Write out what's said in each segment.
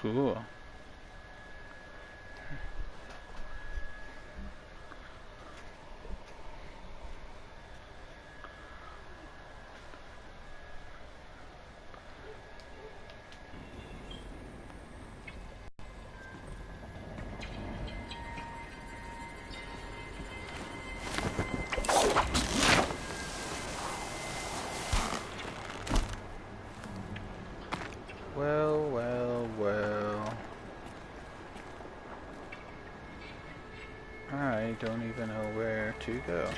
Cool. Well, well, well. I don't even know where to go.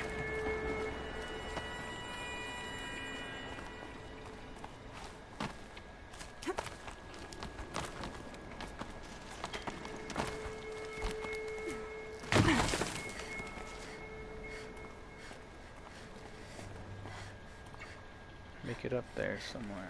Make it up there somewhere.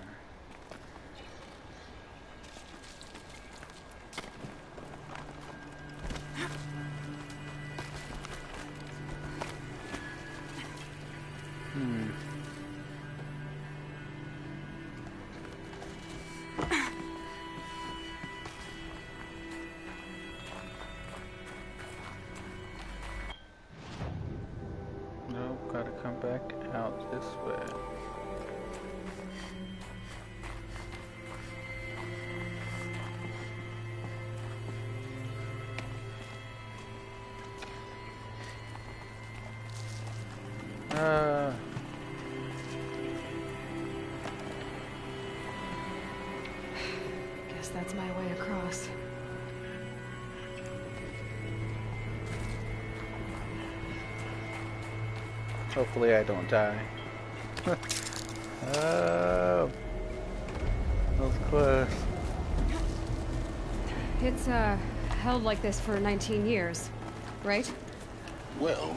Nope, gotta come back out this way. Guess that's my way across. Hopefully I don't die. Oh, that was close. It's, held like this for 19 years, right? Well...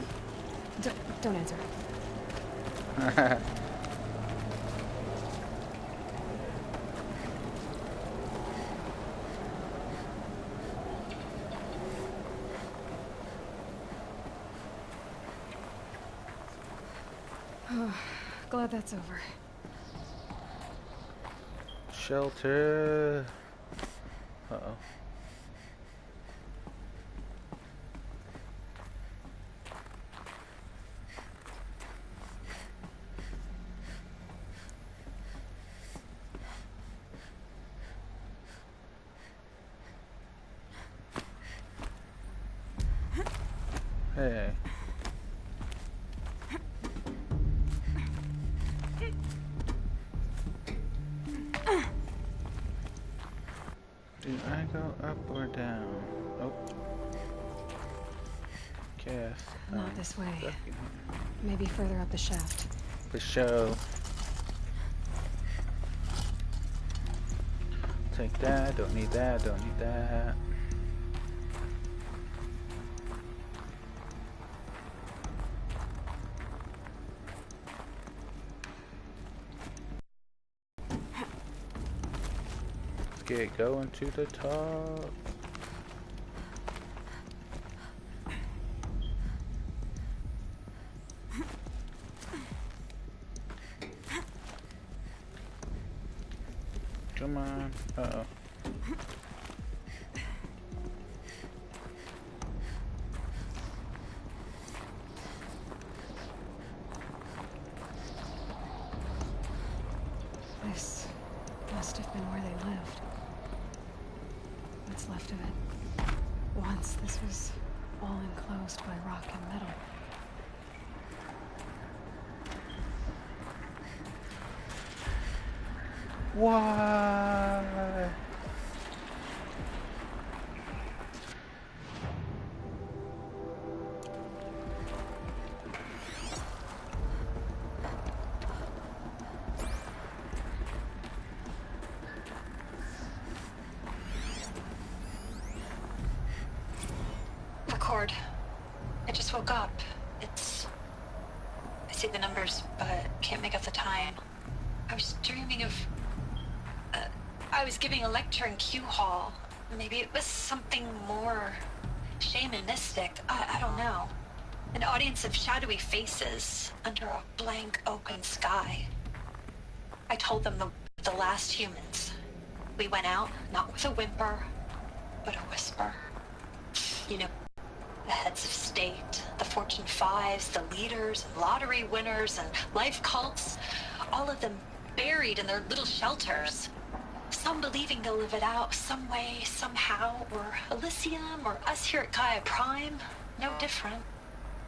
Don't answer. Glad that's over. Shelter. Uh-oh. Hey. Do I go up or down? Oh. Guess. Not this way. Maybe further up the shaft. For show. Take that, don't need that, don't need that. Let's get it going to the top. Come on. Uh-oh. This must have been where they lived. What's left of it. Once this was all enclosed by rock and metal. Why? Record. I just woke up. I see the numbers, but can't make out the time. I was dreaming of... I was giving a lecture in Q Hall. Maybe it was something more shamanistic. I don't know. An audience of shadowy faces under a blank open sky. I told them the last humans. We went out, not with a whimper, but a whisper. You know, the heads of state, the Fortune 5s, the leaders, and lottery winners, and life cults, all of them buried in their little shelters. Some believing they'll live it out some way, somehow, or Elysium, or us here at Gaia Prime, no different.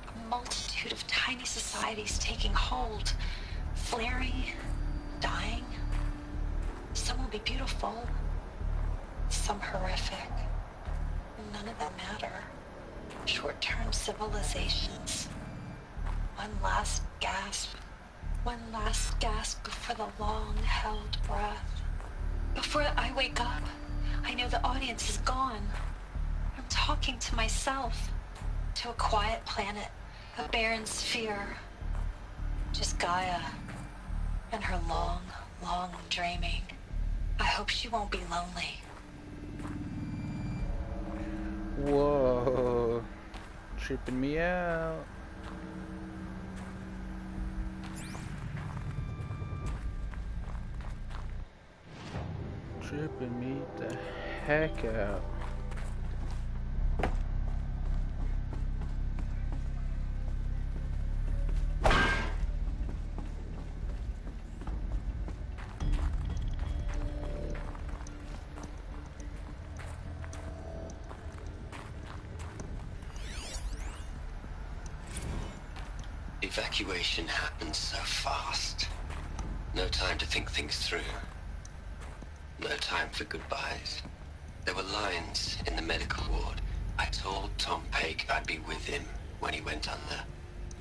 A multitude of tiny societies taking hold, flaring, dying. Some will be beautiful, some horrific. None of them matter. Short-term civilizations. One last gasp. One last gasp before the long-held breath. Before I wake up, I know the audience is gone. I'm talking to myself. To a quiet planet, a barren sphere. Just Gaia. And her long, long dreaming. I hope she won't be lonely. Whoa. Tripping me out. Tripping me the heck out. Evacuation happened so fast. No time to think things through. No time for goodbyes. There were lines in the medical ward. I told Tom Paik I'd be with him when he went under.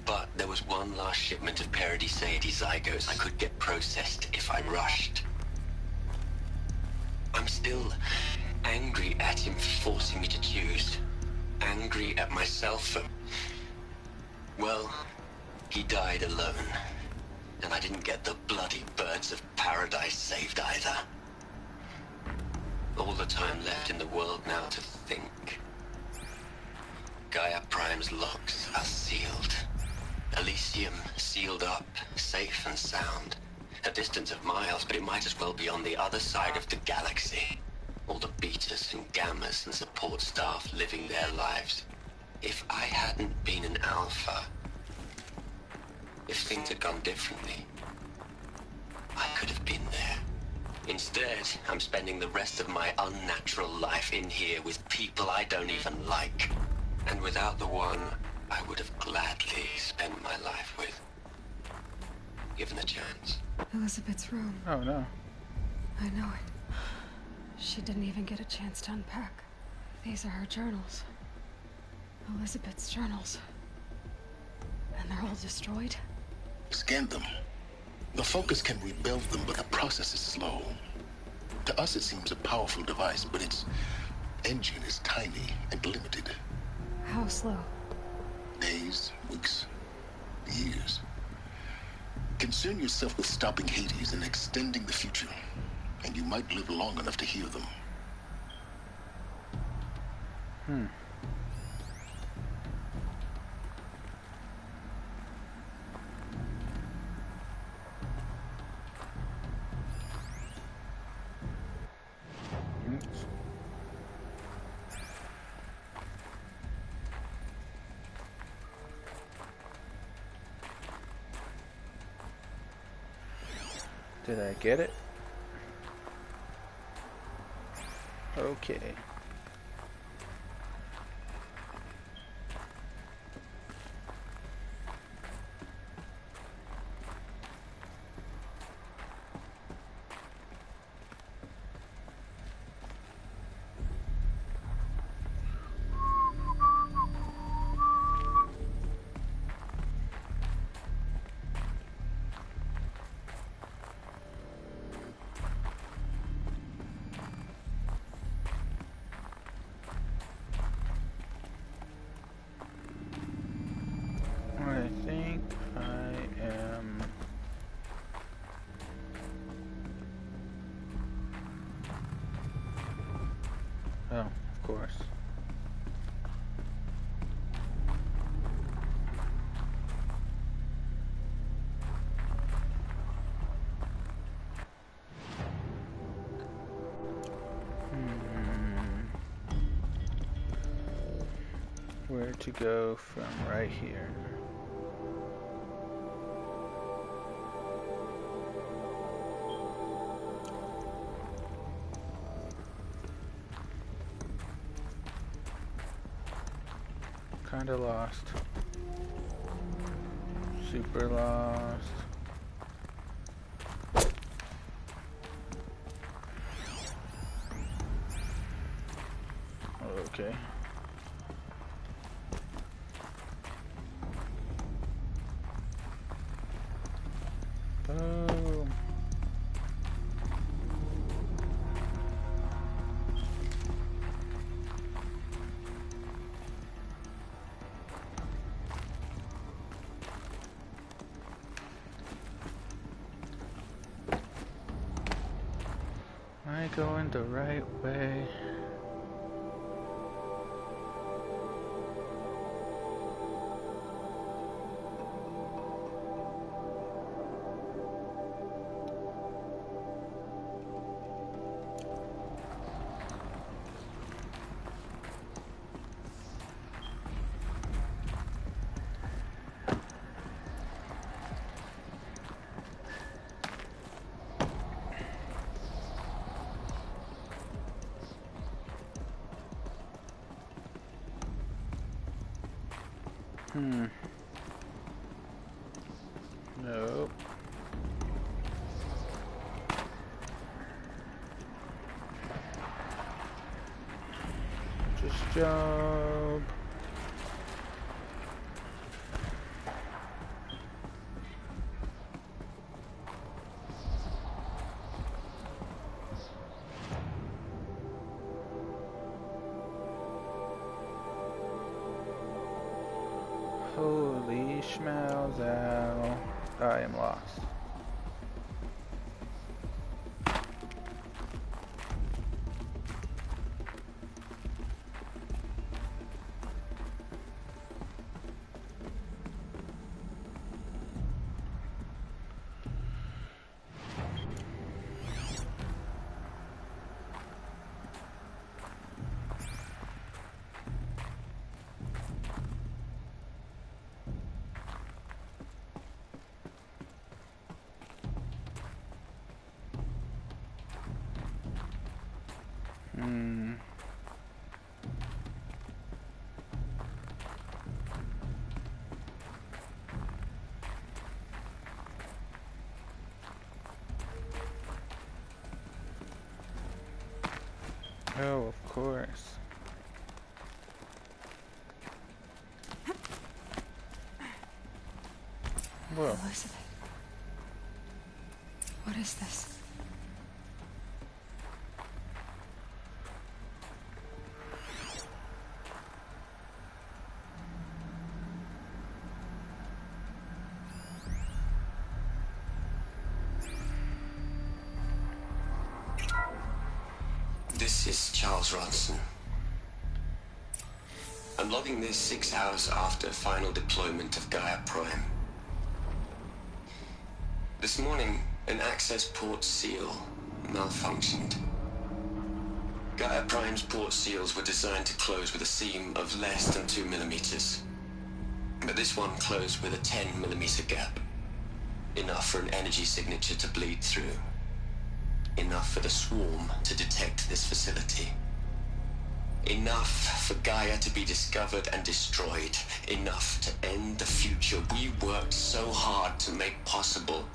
But there was one last shipment of Paradiseidae zygotes I could get processed if I rushed. I'm still angry at him for forcing me to choose. Angry at myself for... well, he died alone. And I didn't get the bloody birds of paradise saved either. All the time left in the world now to think. Gaia Prime's locks are sealed. Elysium sealed up, safe and sound. A distance of miles, but it might as well be on the other side of the galaxy. All the betas and gammas and support staff living their lives. If I hadn't been an alpha, if things had gone differently, I could have been there. Instead, I'm spending the rest of my unnatural life in here with people I don't even like. And without the one I would have gladly spent my life with. Given the chance. Elizabeth's room. Oh no. I know it. She didn't even get a chance to unpack. These are her journals. Elizabeth's journals. And they're all destroyed? Scan them. The Focus can rebuild them, but the process is slow. To us, it seems a powerful device, but its engine is tiny and limited. How slow? Days, weeks, years. Concern yourself with stopping Hades and extending the future, and you might live long enough to hear them. Did I get it? Okay. I think I am... Oh, of course. where to go from right here. Kinda lost. Super lost. Okay. Boom. Am I going the right way? Nope. Just jump. Holy schmalzow. I am lost. Oh, of course. Whoa. Elizabeth. What is this? This is Charles Ronson. I'm logging this 6 hours after final deployment of Gaia Prime. This morning, an access port seal malfunctioned. Gaia Prime's port seals were designed to close with a seam of less than 2 millimeters. But this one closed with a 10 millimeter gap. Enough for an energy signature to bleed through. Enough for the swarm to detect this facility. Enough for Gaia to be discovered and destroyed. Enough to end the future we worked so hard to make possible.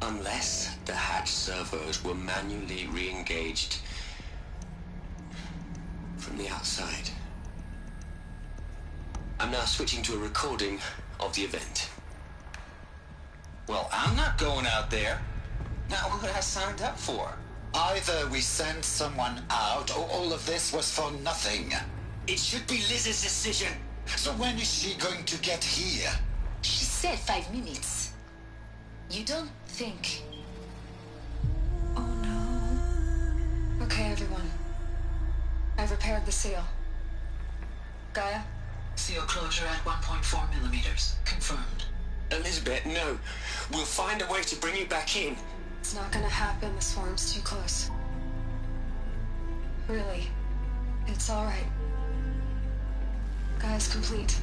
Unless the hatch servos were manually re-engaged from the outside. I'm now switching to a recording of the event. Well, I'm not going out there. Not what I signed up for. Either we send someone out, or all of this was for nothing. It should be Liz's decision. So when is she going to get here? She said 5 minutes. You don't think... Oh no. Okay, everyone. I've repaired the seal. Gaia? Seal closure at 1.4 millimeters. Confirmed. Elizabeth, no. We'll find a way to bring you back in. It's not gonna happen. The swarm's too close. Really. It's all right. Gaia's complete.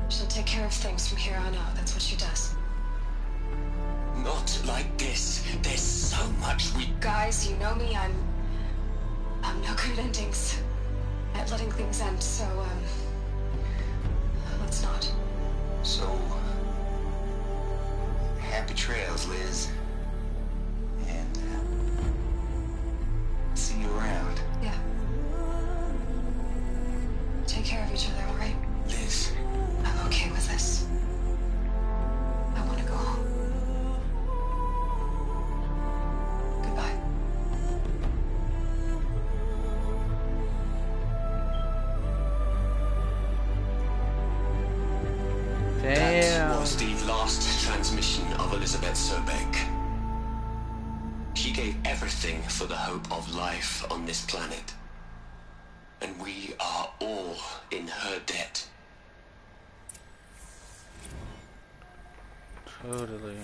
She'll take care of things from here on out. That's what she does. Not like this. There's so much we... Guys, you know me. I'm no good at endings. At letting things end, so, let's not. So, happy trails, Liz. And, see you around. Yeah. Take care of each other, all right? Liz. I'm okay with this. I want to go home. Goodbye. That was the last transmission of Elizabeth Sobeck. She gave everything for the hope of life on this planet. And we are all in her debt. Totally.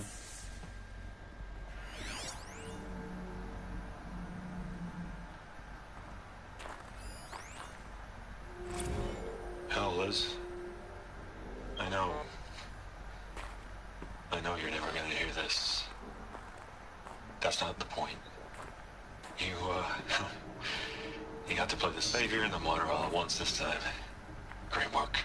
Hell, Liz. I know you're never gonna hear this. That's not the point. You got to play the savior and the martyr all at once this time. Great work.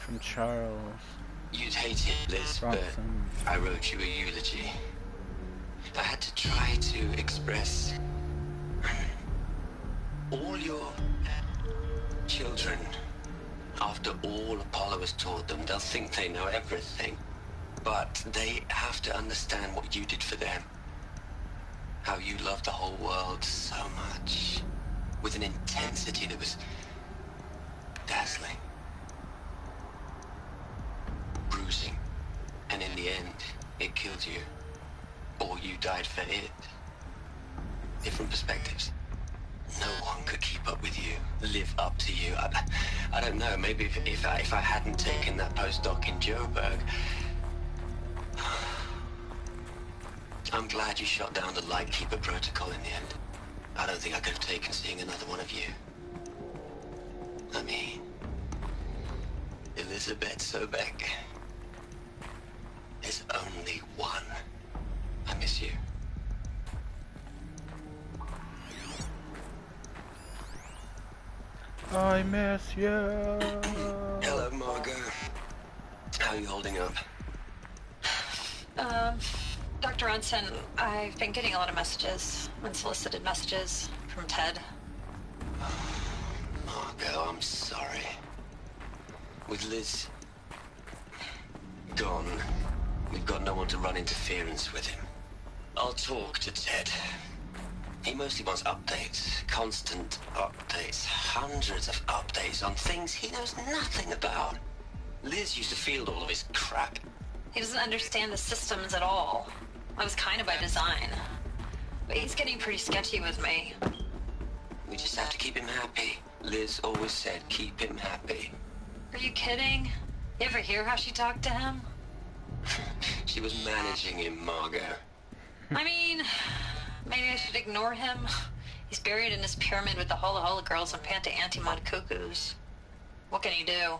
From Charles. You'd hate it, Liz, but I wrote you a eulogy. I had to try to express all your children. After all Apollo has taught them, they'll think they know everything. But they have to understand what you did for them. How you loved the whole world so much. With an intensity that was dazzling. Bruising. And in the end, it killed you. Or you died for it. Different perspectives. No one could keep up with you, live up to you. I don't know, maybe if I hadn't taken that postdoc in Joburg. I'm glad you shot down the Lightkeeper protocol in the end. I don't think I could have taken seeing another one of you. I mean, Elizabeth Sobeck. There's only one. I miss you. I miss you. Hello, Margot. How are you holding up? Dr. Ronson, I've been getting a lot of messages, unsolicited messages from Ted. Margot, I'm sorry. With Liz gone, we've got no one to run interference with him. I'll talk to Ted. He mostly wants updates, constant updates, hundreds of updates on things he knows nothing about. Liz used to field all of his crap. He doesn't understand the systems at all. That was kind of by design. But he's getting pretty sketchy with me. We just have to keep him happy. Liz always said keep him happy. Are you kidding? You ever hear how she talked to him? She was managing him, Margot. I mean, maybe I should ignore him. He's buried in his pyramid with the Hola Hola girls and Panta Antimod cuckoos. What can he do?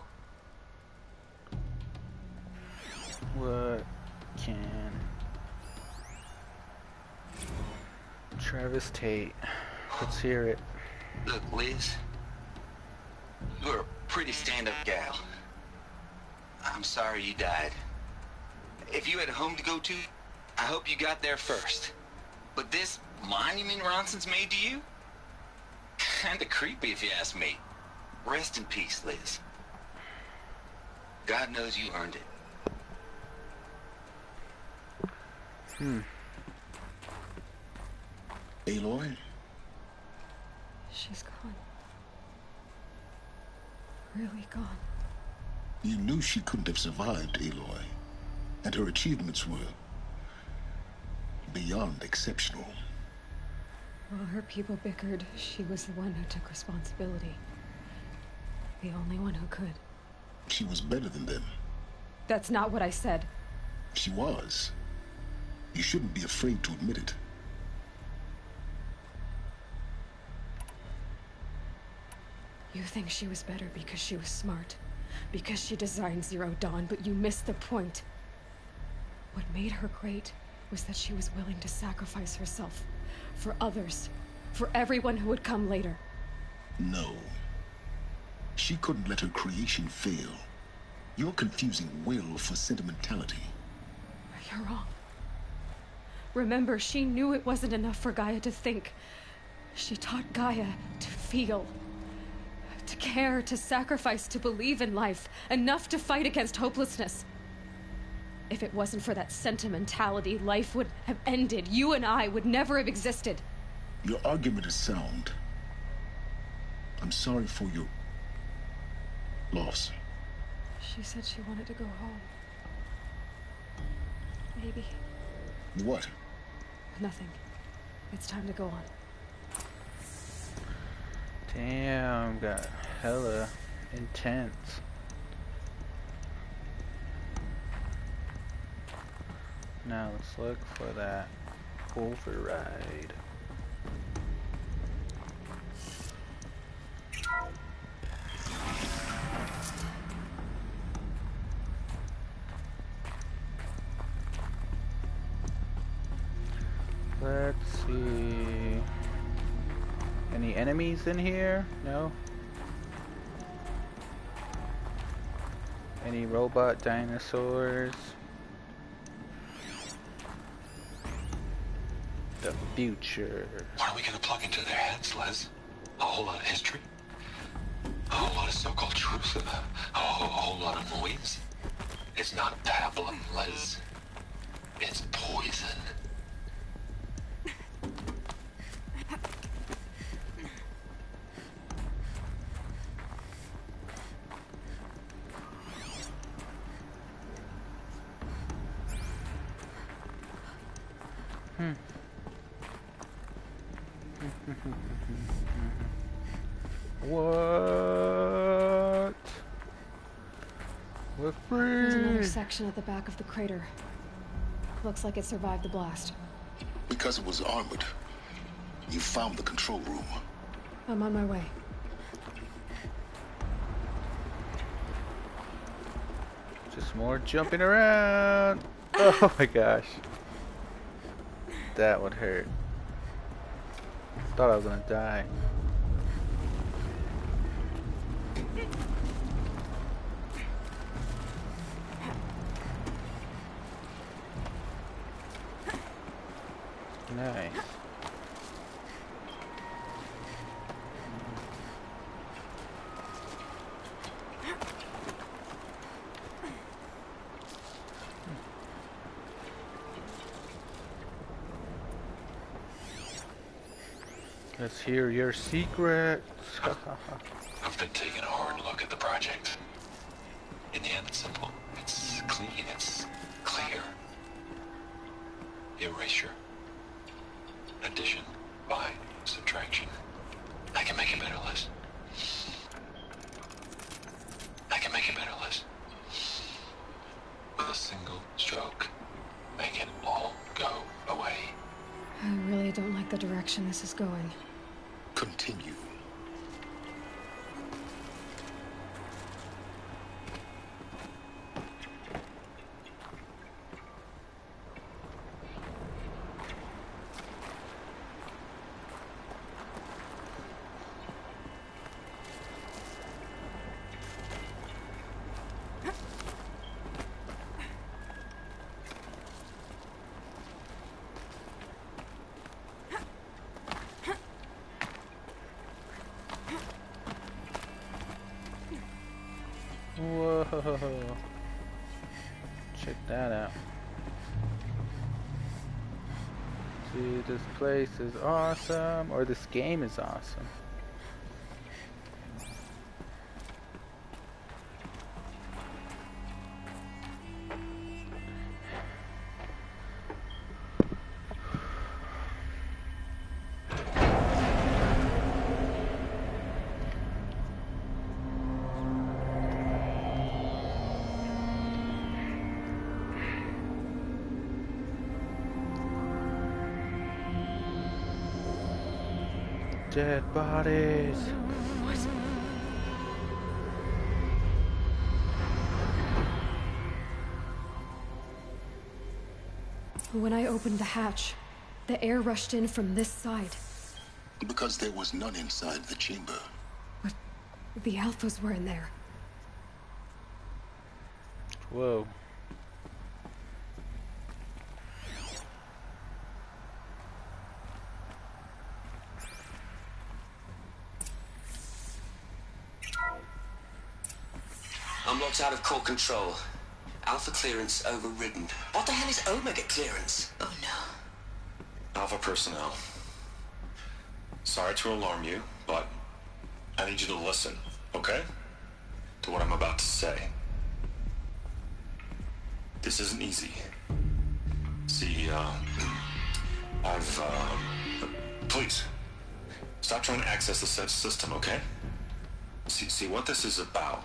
What can Travis Tate? Let's hear it. Look, Liz. You're a pretty stand-up gal. I'm sorry you died. If you had a home to go to, I hope you got there first. But this monument Ronson's made to you? Kinda creepy if you ask me. Rest in peace, Liz. God knows you earned it. Aloy? She's gone. Really gone. You knew she couldn't have survived, Aloy. And her achievements were beyond exceptional. While her people bickered, she was the one who took responsibility. The only one who could. She was better than them. That's not what I said. She was. You shouldn't be afraid to admit it. You think she was better because she was smart, because she designed Zero Dawn, but you missed the point. What made her great was that she was willing to sacrifice herself for others, for everyone who would come later. No. She couldn't let her creation fail. You're confusing will for sentimentality. You're wrong. Remember, she knew it wasn't enough for Gaia to think. She taught Gaia to feel, to care, to sacrifice, to believe in life, enough to fight against hopelessness. If it wasn't for that sentimentality, life would have ended. You and I would never have existed. Your argument is sound. I'm sorry for your loss. She said she wanted to go home. Maybe. What? Nothing. It's time to go on. Damn, got hella intense. Now let's look for that override. Let's see. Any enemies in here? No? Any robot dinosaurs? The future. What are we gonna plug into their heads, Les? A whole lot of history? A whole lot of so-called truth? A whole lot of noise? It's not pablum, Les. It's poison. What? We're free. There's another section at the back of the crater. Looks like it survived the blast. Because it was armored. You found the control room. I'm on my way. Just more jumping around. Oh my gosh. That would hurt. Thought I was gonna die. Nice. Let's hear your secrets. I've been taking a hard look at the project. In the end, it's simple. It's clean. It's clear. Erasure. Addition. By subtraction. I can make it better, Liz. I can make it better, Liz. With a single stroke. Make it all go away. I really don't like the direction this is going. Continue. Whoa. Check that out. See, this place is awesome, or this game is awesome. Dead bodies. What? When I opened the hatch, the air rushed in from this side. Because there was none inside the chamber. But the Alphas were in there. Whoa. I'm locked out of core control. Alpha clearance overridden. What the hell is Omega clearance? Oh no. Alpha personnel. Sorry to alarm you, but I need you to listen, okay? To what I'm about to say. This isn't easy. See, please, stop trying to access the system, okay? See, what this is about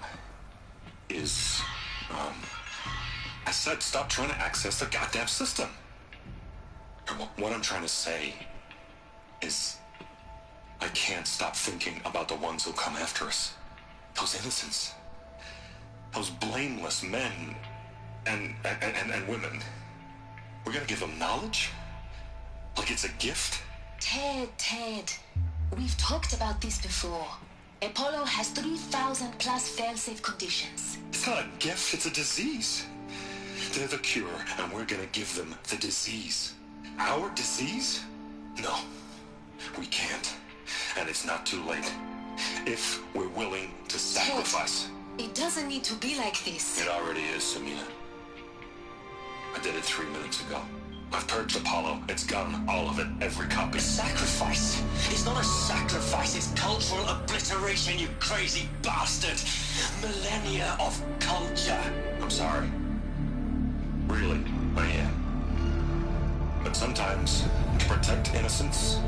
is, I said stop trying to access the goddamn system. And what I'm trying to say is, I can't stop thinking about the ones who come after us. Those innocents. Those blameless men and women. We're gonna give them knowledge? Like it's a gift? Ted. We've talked about this before. Apollo has 3,000 plus fail-safe conditions. It's not a gift, it's a disease. They're the cure, and we're gonna give them the disease. Our disease? No, we can't. And it's not too late. If we're willing to sacrifice. Ted, it doesn't need to be like this. It already is, Samina. I did it 3 minutes ago. I've purged Apollo. It's gone. All of it. Every copy. Sacrifice? It's not a sacrifice. It's cultural obliteration, you crazy bastard. Millennia of culture. I'm sorry. Really, I am. But sometimes, to protect innocence,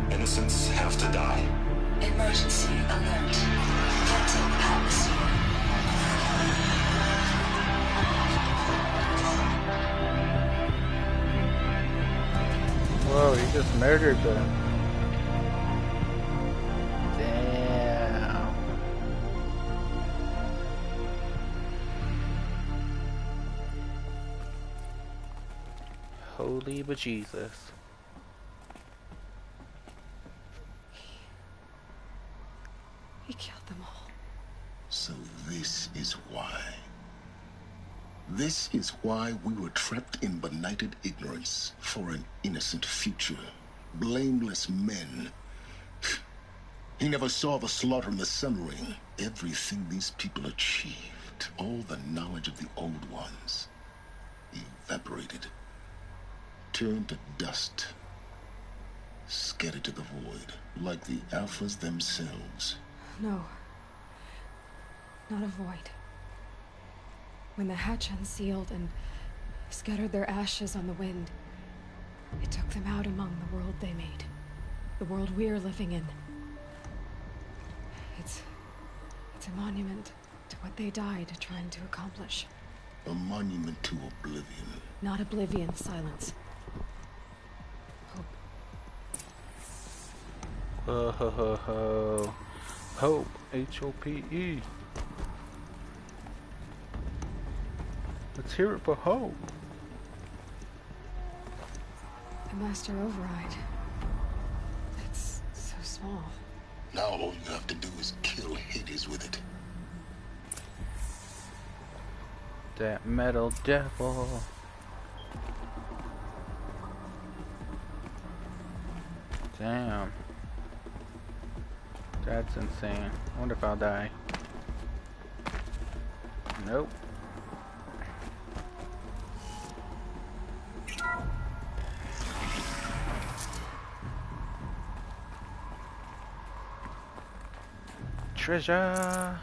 innocents have to die. Emergency alert. Captain atmosphere. Whoa, he just murdered them. Damn. Holy bejesus. He killed them all. So this is why. This is why we were trapped in benighted ignorance for an innocent future. Blameless men. He never saw the slaughter in the Sun Ring. Everything these people achieved, all the knowledge of the old ones, evaporated, turned to dust, scattered to the void, like the Alphas themselves. No. Not a void. When the hatch unsealed and scattered their ashes on the wind, it took them out among the world they made. The world we're living in. It's a monument to what they died trying to accomplish. A monument to oblivion. Not oblivion, Silence. Hope. Hope. H-O-P-E. Let's hear it for Hope. The Master Override. It's so small. Now all you have to do is kill Hades with it. That metal devil. Damn. That's insane. I wonder if I'll die. Nope. Treasure.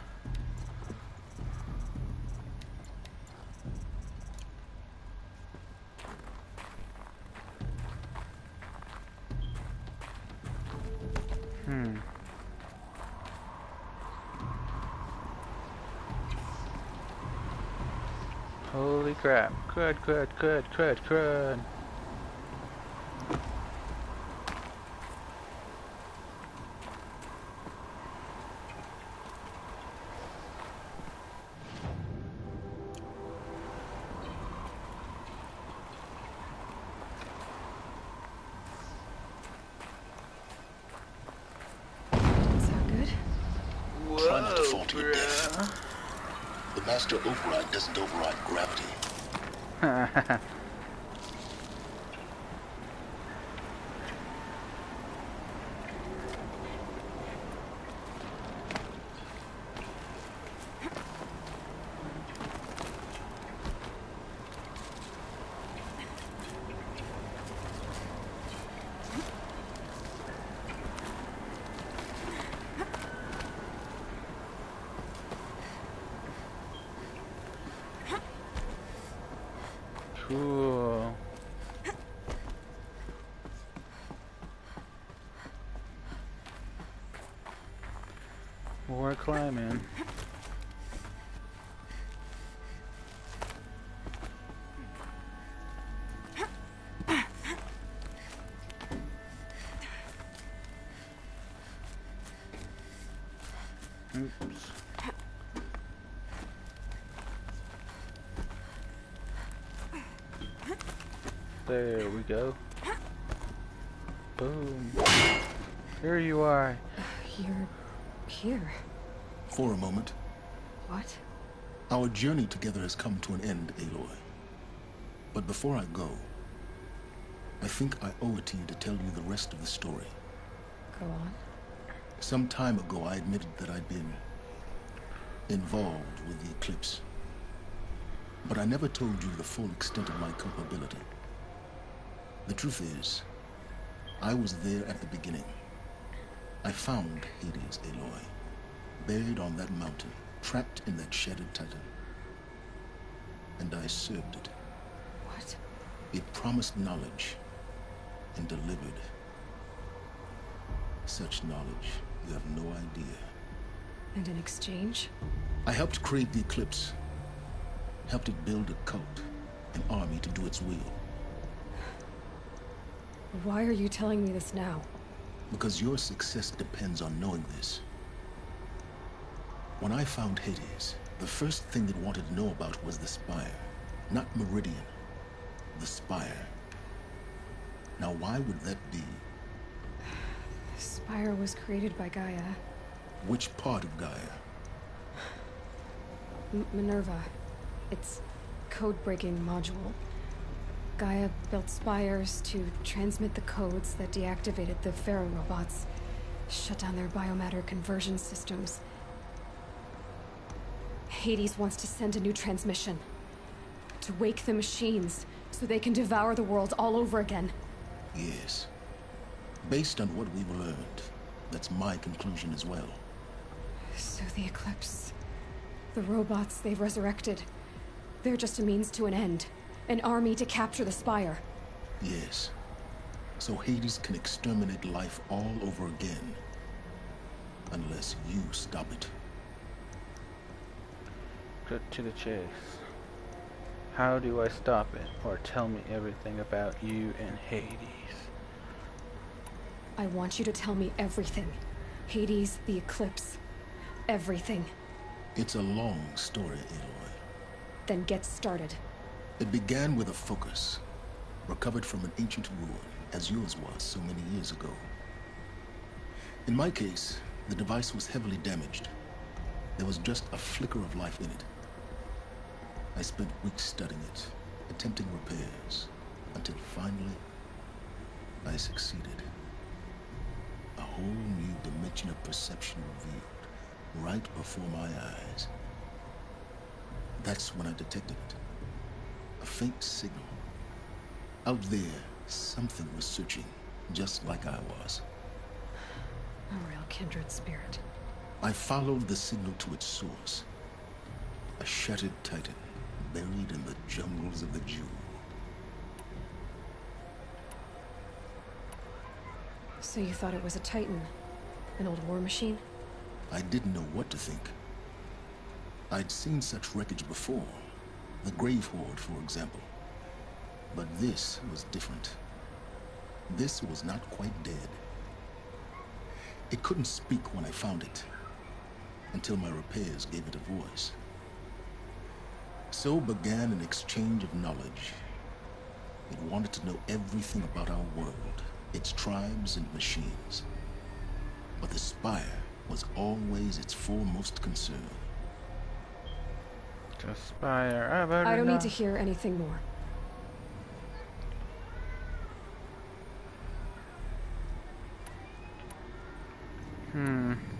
Holy crap. Crud. to your death. The master override doesn't override gravity. Cool. More climbing. Oops. There we go. Boom. Here you are. You're here. For a moment, What? our journey together has come to an end, Aloy. But before I go, I think I owe it to you to tell you the rest of the story. Go on. Some time ago, I admitted that I'd been involved with the eclipse. But I never told you the full extent of my culpability. The truth is, I was there at the beginning. I found Hades, Aloy, buried on that mountain, trapped in that shattered titan. And I served it. What? It promised knowledge and delivered. Such knowledge, you have no idea. And in exchange? I helped create the eclipse. Helped it build a cult, an army to do its will. Why are you telling me this now? Because your success depends on knowing this. When I found Hades, the first thing it wanted to know about was the Spire. Not Meridian. The Spire. Now why would that be? The Spire was created by Gaia. Which part of Gaia? Minerva. Its code-breaking module. Gaia built spires to transmit the codes that deactivated the Pharaoh robots, shut down their biomatter conversion systems. Hades wants to send a new transmission. To wake the machines, so they can devour the world all over again. Yes. Based on what we've learned, that's my conclusion as well. So the Eclipse... the robots they've resurrected... they're just a means to an end. An army to capture the Spire. Yes. So Hades can exterminate life all over again. Unless you stop it. Cut to the chase. How do I stop it? Or tell me everything about you and Hades? I want you to tell me everything. Hades, the Eclipse. Everything. It's a long story, Aloy. Then get started. It began with a focus, recovered from an ancient ruin, as yours was so many years ago. In my case, the device was heavily damaged. There was just a flicker of life in it. I spent weeks studying it, attempting repairs, until finally, I succeeded. A whole new dimension of perception revealed, right before my eyes. That's when I detected it. A faint signal. Out there, something was searching, just like I was. A real kindred spirit. I followed the signal to its source. A shattered titan, buried in the jungles of the Jew. So you thought it was a Titan? An old war machine? I didn't know what to think. I'd seen such wreckage before. The Grave Horde, for example. But this was different. This was not quite dead. It couldn't speak when I found it, until my repairs gave it a voice. So began an exchange of knowledge. It wanted to know everything about our world, its tribes and machines. But the Spire was always its foremost concern. To aspire. I don't need to hear anything more.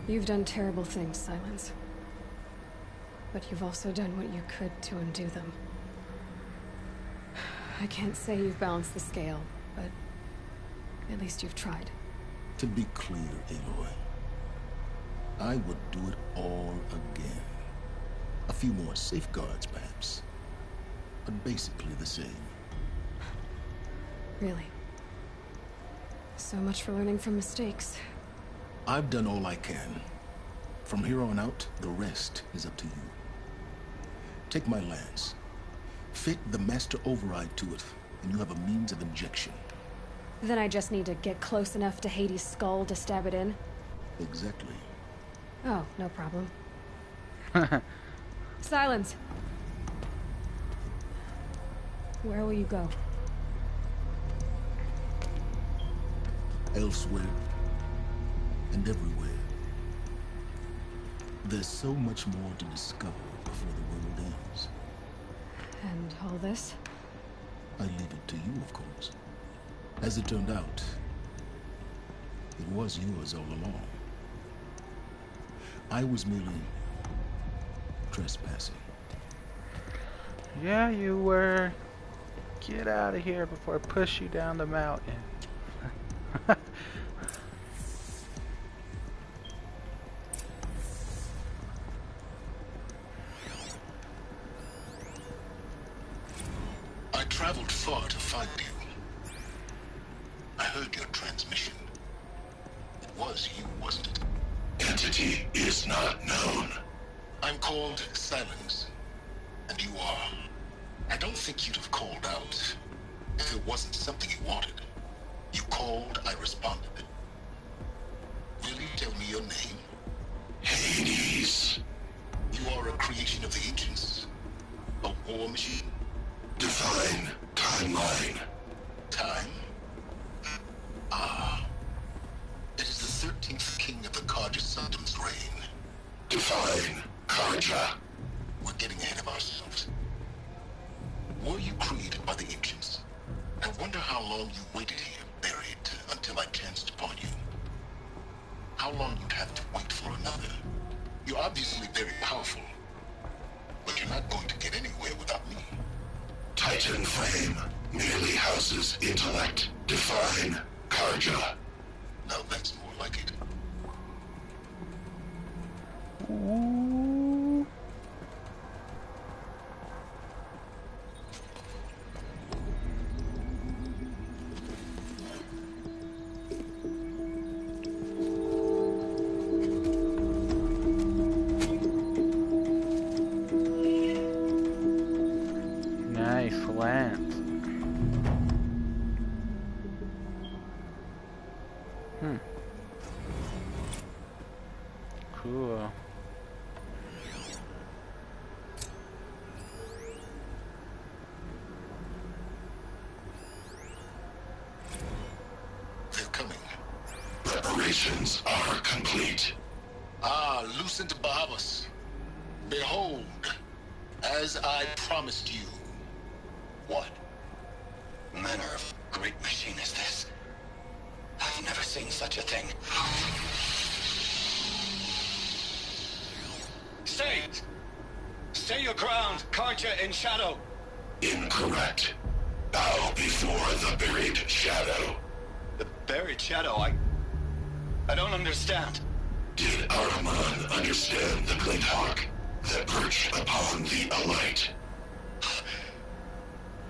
You've done terrible things, Silence. But you've also done what you could to undo them. I can't say you've balanced the scale, but at least you've tried. To be clear, Aloy, I would do it all again. A few more safeguards, perhaps, but basically the same. Really? So much for learning from mistakes. I've done all I can. From here on out, the rest is up to you. Take my lance. Fit the master override to it, and you have a means of injection. Then I just need to get close enough to Hades' skull to stab it in? Exactly. Oh, no problem. Silence! Where will you go? Elsewhere. And everywhere. There's so much more to discover before the world ends. And all this? I leave it to you, of course. As it turned out, it was yours all along. I was merely trespassing. Yeah, you were. Get out of here before I push you down the mountain. I traveled far to find you. I heard your transmission. It was you, wasn't it? Entity is not known. I'm called Silence, and you are. I don't think you'd have called out if it wasn't something you wanted. You called, I responded. Will you tell me your name? Hades. You are a creation of the ancients. A war machine. Define timeline. Time? Ah. It is the 13th king of the Karja Sundam's reign. Define Karja. We're getting ahead of ourselves. Were you created by the ancients? I wonder how long you waited here, buried, until I chanced upon you. How long you'd have to wait for another. You're obviously very powerful, but you're not going to get anywhere without me. Titan flame merely houses intellect. Define Karja. Now that's more like it. Ooh. Nice lance. Cool. They're coming. Preparations are complete. Ah, Lucent Bahavas. Behold, as I promised you. What manner of great machine is this? I've never seen such a thing. Stay! Stay your ground, Karja in shadow! Incorrect. Bow before the buried shadow. The buried shadow? I don't understand. Did Ahriman understand the glint hawk that perched upon the alight?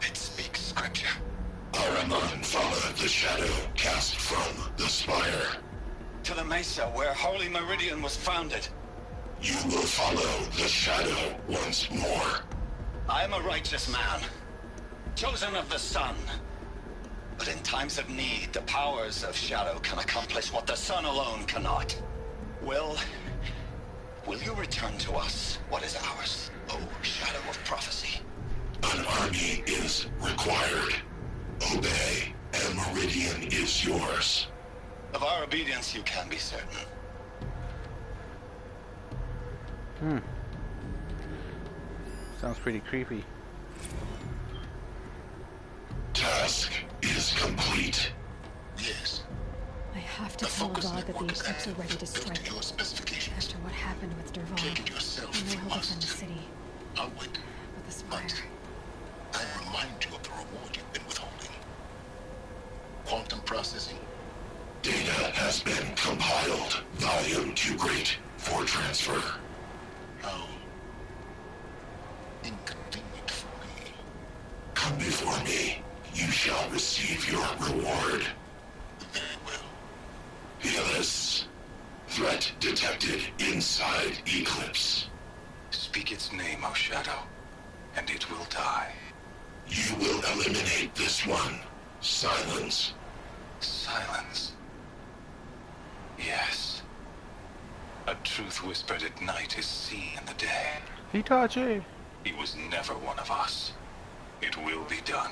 It speaks scripture. Ahriman followed the shadow cast from the spire. To the mesa where Holy Meridian was founded. You will follow the shadow once more. I am a righteous man, chosen of the sun. But in times of need, the powers of shadow can accomplish what the sun alone cannot. Will you return to us what is ours, O shadow of prophecy? An army is required. Obey, and Meridian is yours. Of our obedience you can be certain. Hmm. Sounds pretty creepy. Task is complete. Yes. I have to The tell focus God that the network is eclipse are ready to active, built strike. to your specifications. After what happened with Dervahl, Take it yourself I if know you he'll defend the must. city. I'll wait. But the Spire... But I remind you of the reward you've been withholding. Quantum processing. Data has been compiled. Volume too great for transfer. How inconvenient for me. Come before me. You shall receive your reward. Very well. Peerless. Threat detected inside Eclipse. Speak its name, O Shadow, and it will die. You will eliminate this one. Silence. Silence. Yes. A truth whispered at night is seen in the day. Hitachi! He was never one of us. It will be done.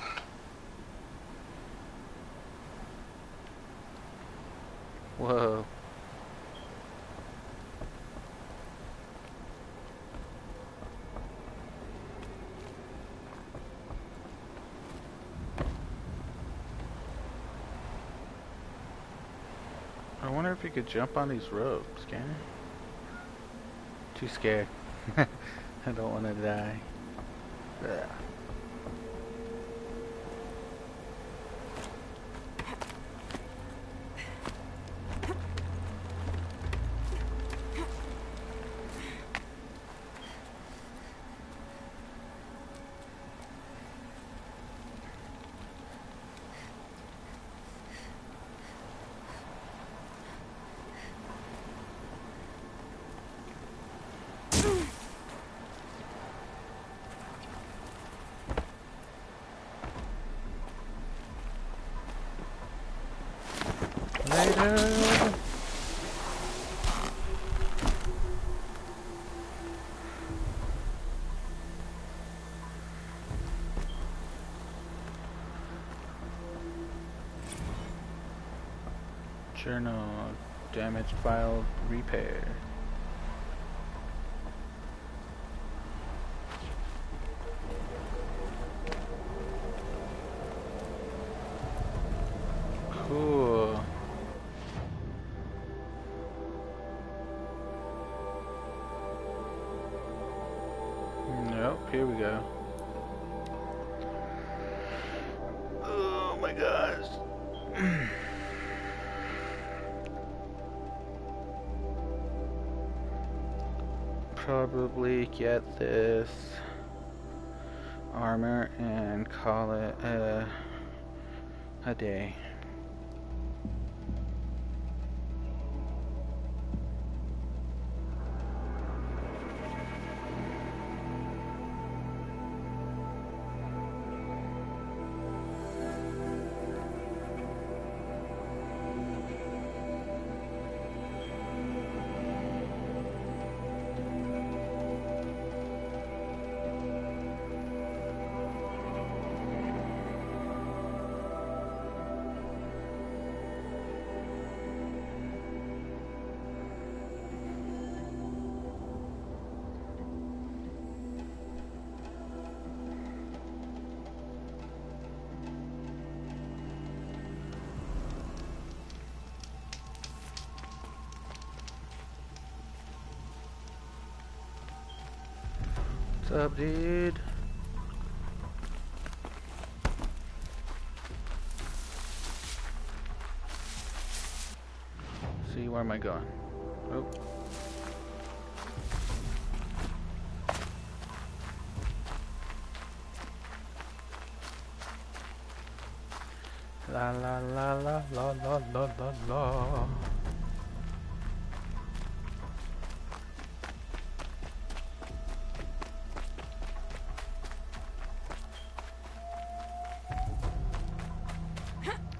Whoa. I wonder if you could jump on these ropes, can you? Too scared. I don't want to die. Ugh. Later. Journal. Damaged file repair. Cool. Nope, here we go. Oh my gosh. Probably get this armor and call it a day. What's up, dude? See, where am I going? Oh. La la la la la la la la la.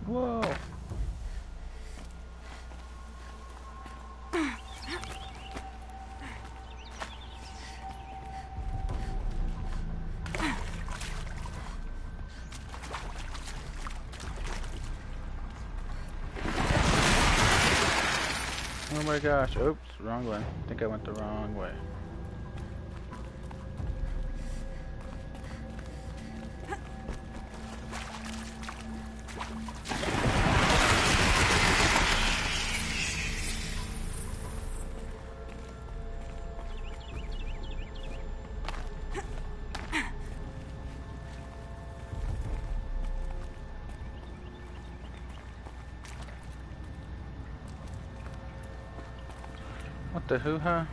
Whoa. Oh my gosh, oops, wrong one. I think I went the wrong way. The hoo-ha?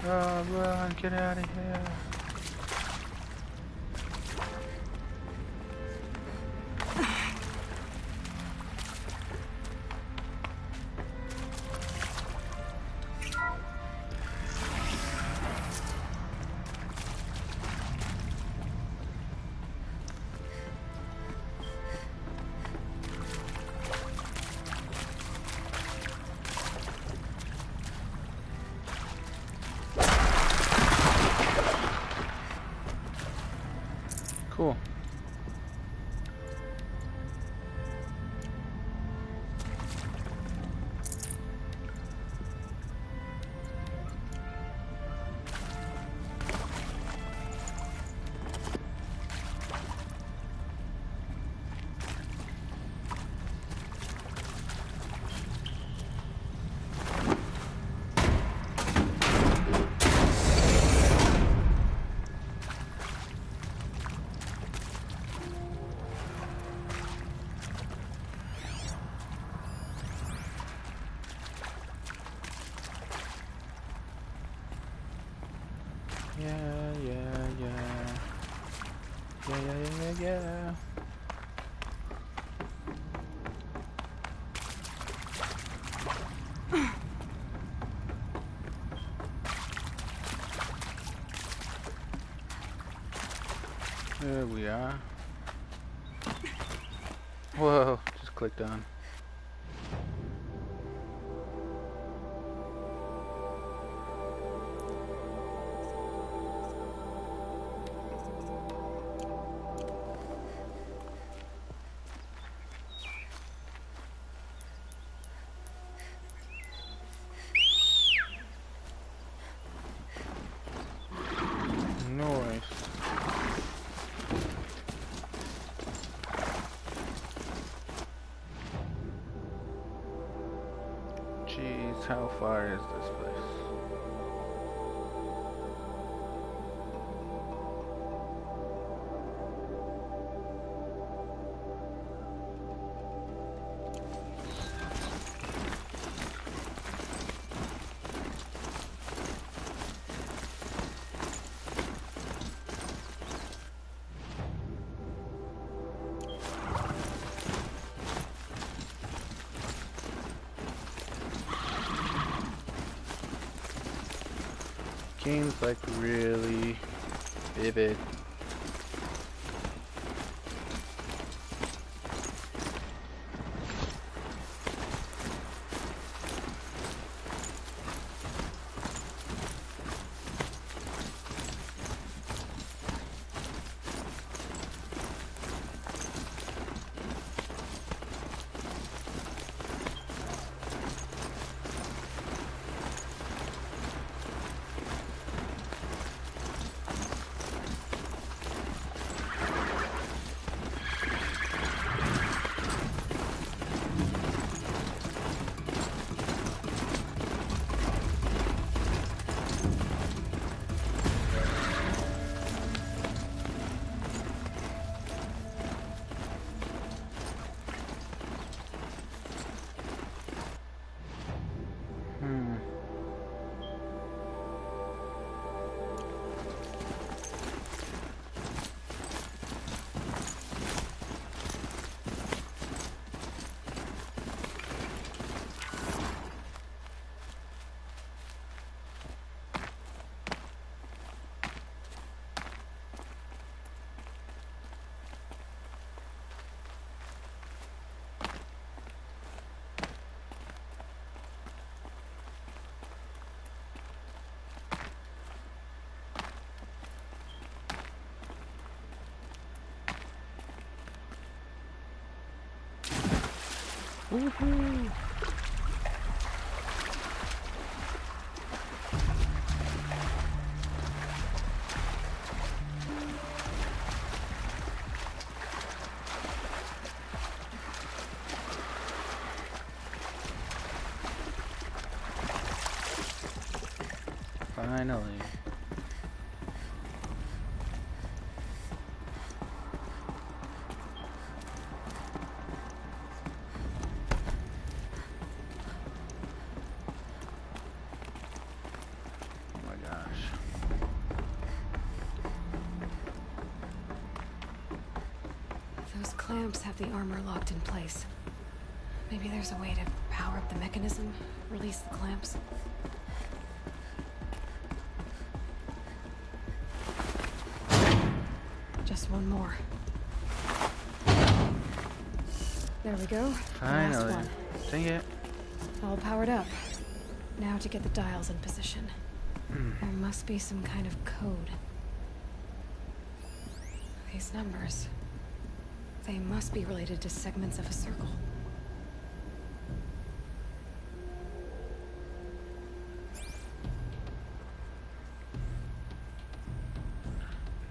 Oh, run, get out of here. Cool. Yeah. There we are. Whoa, just clicked on. Nice. Jeez, how far is this place? Game's like really vivid. Woohoo! Finally. Oh my gosh. Those clamps have the armor locked in place. Maybe there's a way to power up the mechanism, release the clamps. Just one more. There we go. Finally. Last one. Dang it. All powered up. Now to get the dials in position. There must be some kind of code. These numbers. They must be related to segments of a circle.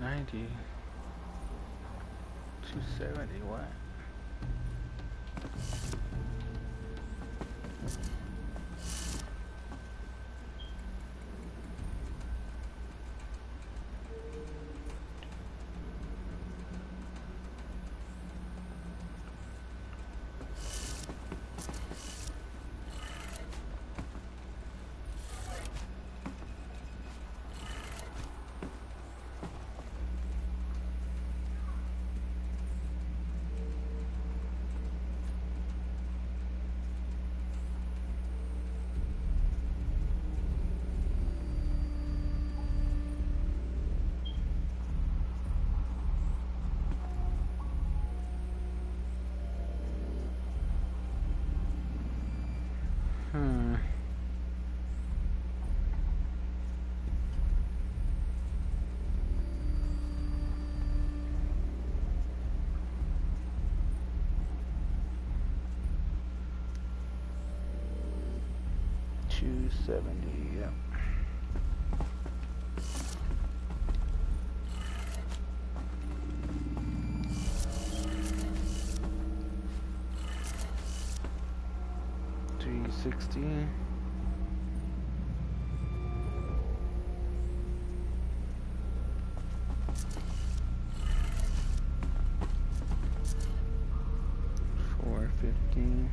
$90. 270. What? Hmm. $270. Yeah. $360. $450.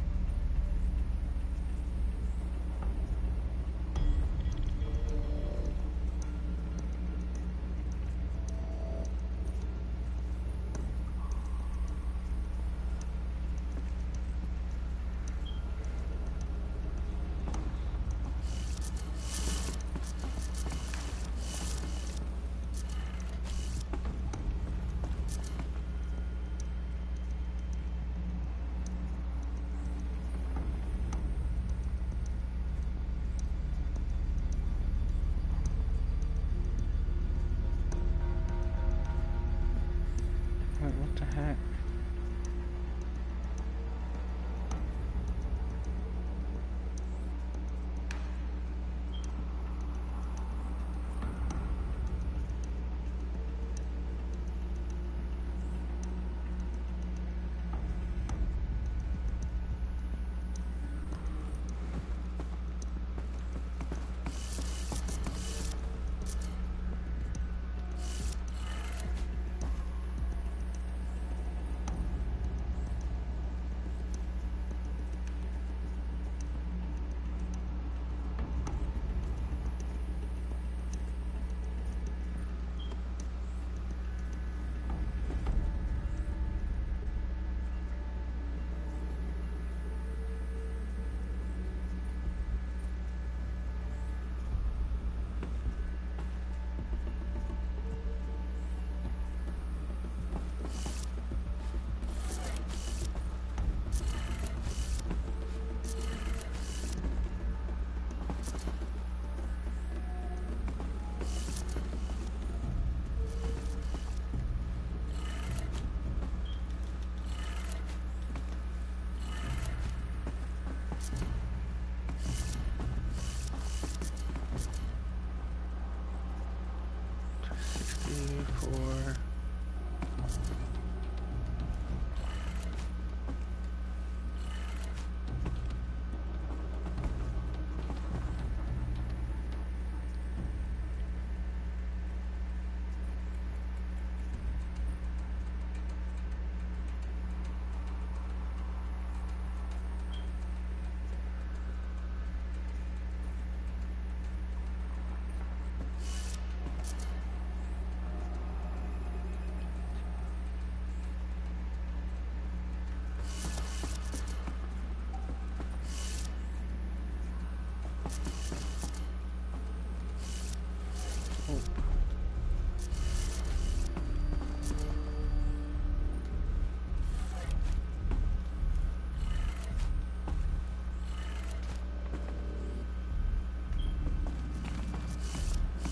Wait, what the heck?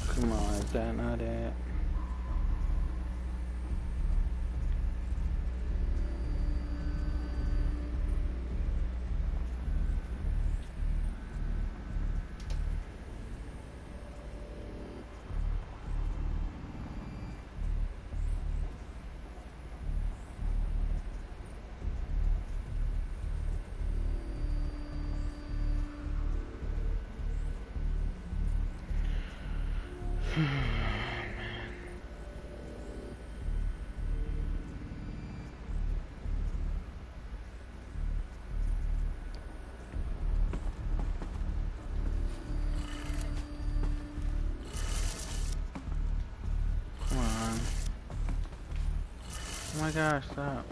Come on, is that not it? Come on. Oh my gosh, stop.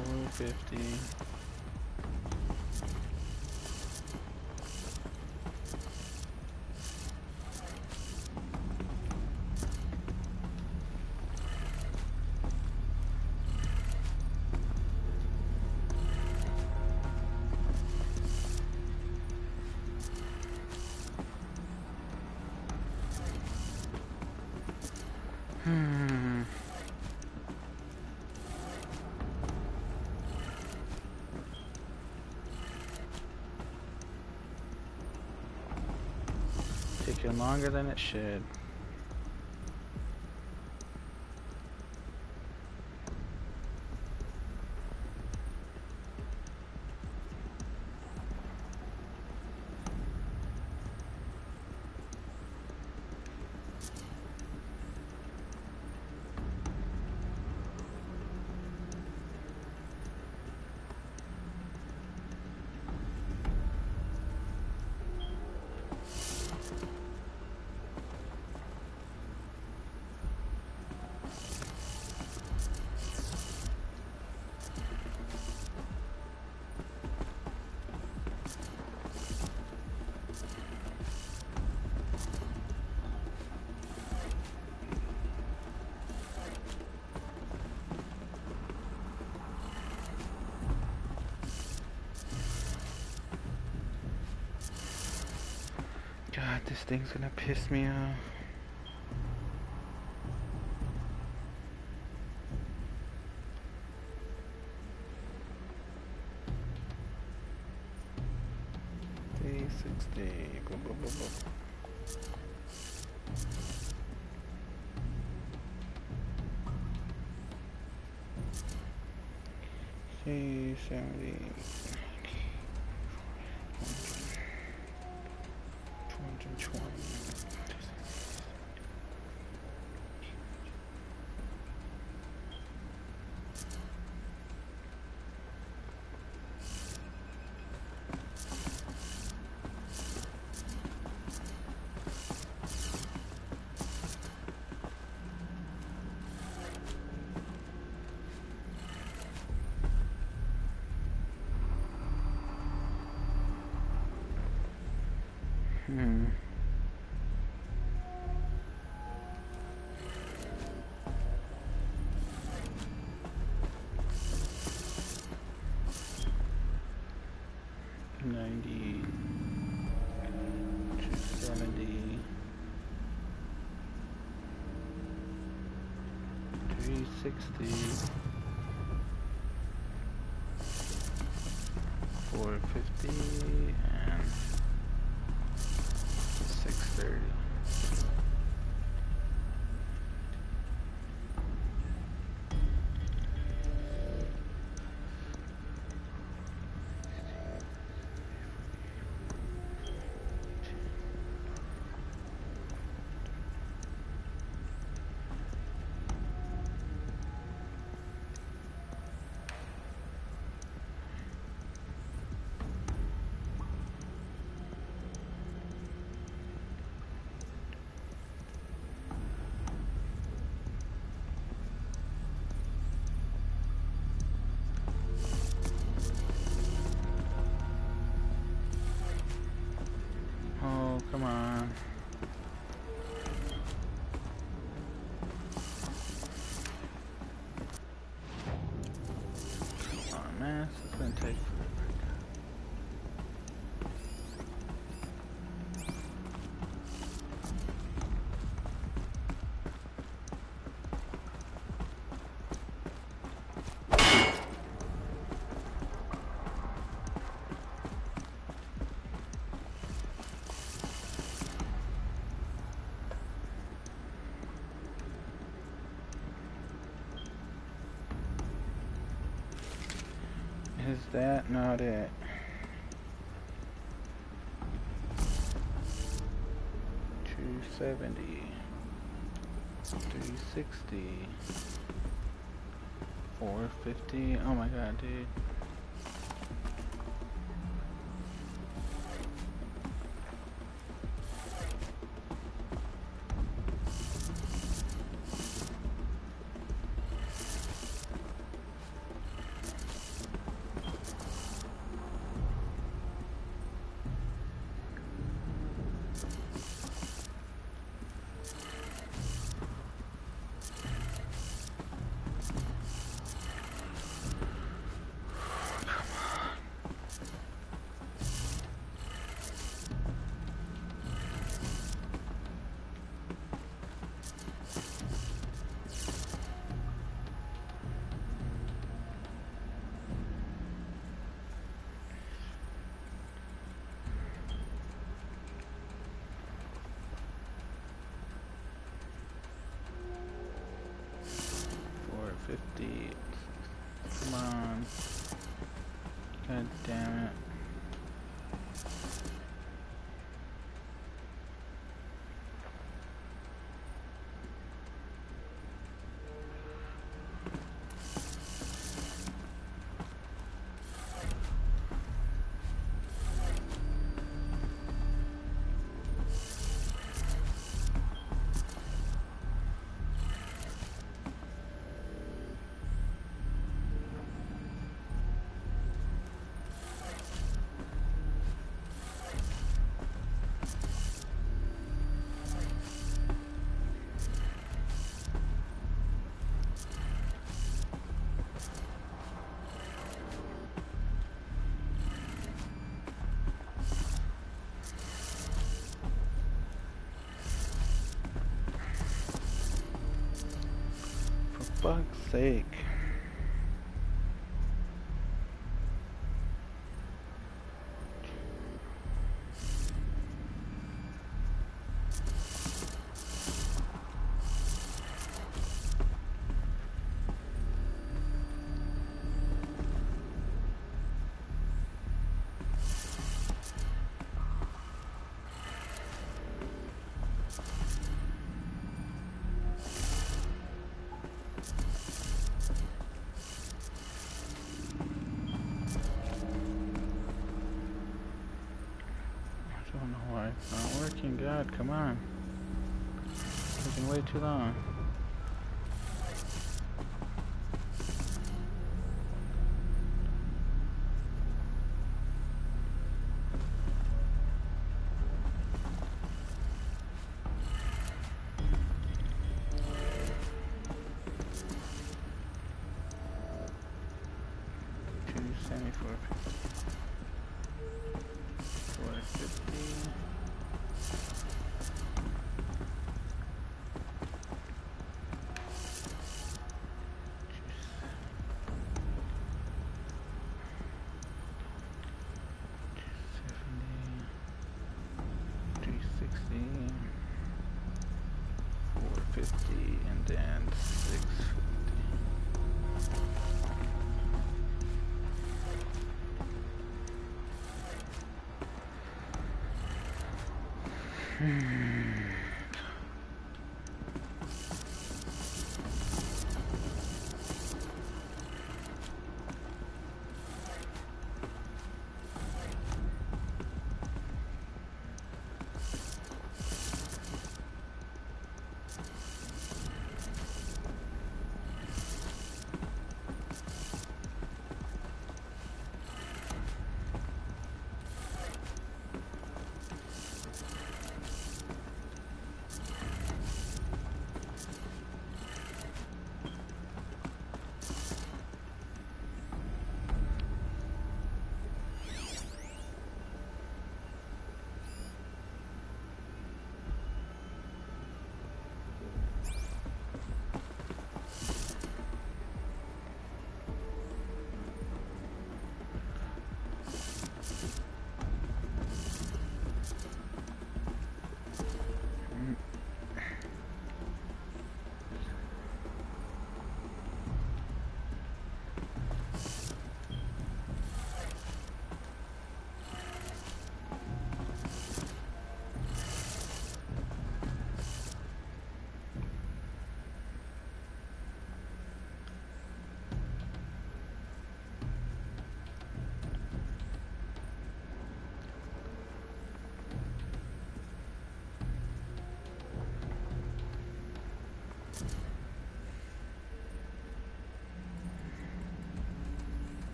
$4.50. Taking longer than it should. God, this thing's gonna piss me off. $3.60. Blah, blah, blah, blah. $3.70. 220. $90, $270, $3.60, $4.50, and Come on. Come on, man. This is gonna take forever. Is that not it? $270, $360, $450. Oh my god, dude. $450. Come on. God damn it. For fuck's sake. I don't know why it's not working. God, come on. It's taking way too long. And then 650.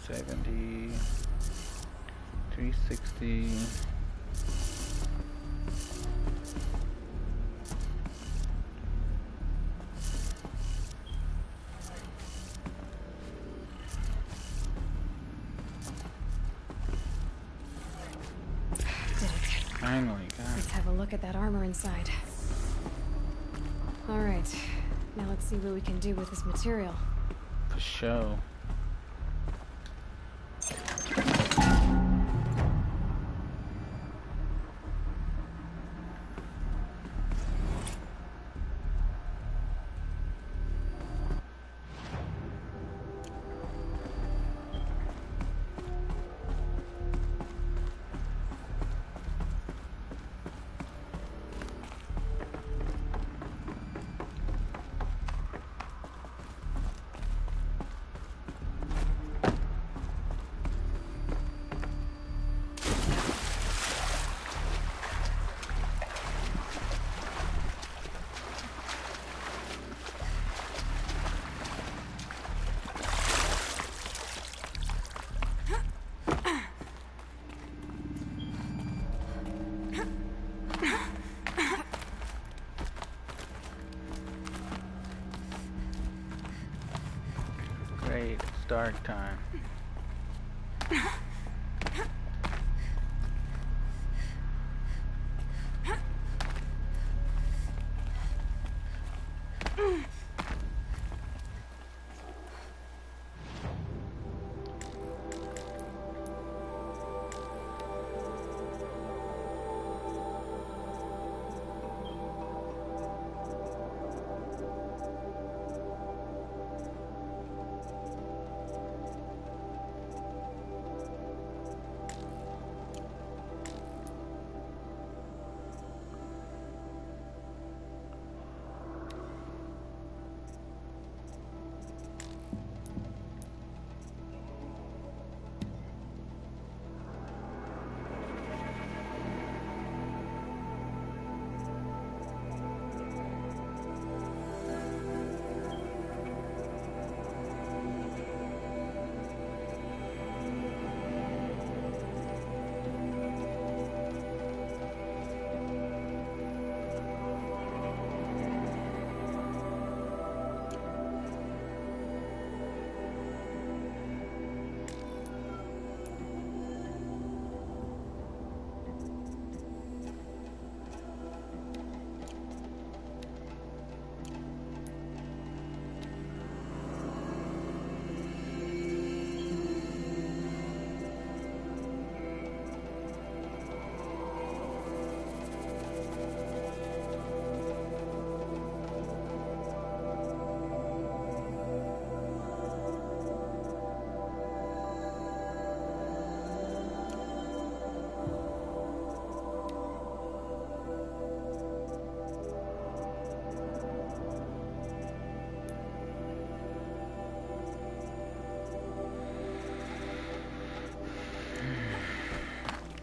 270, 360. Finally, God. Let's have a look at that armor inside. Alright, now let's see what we can do with this material. For sure. Great, it's dark time.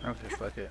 Okay, fuck it.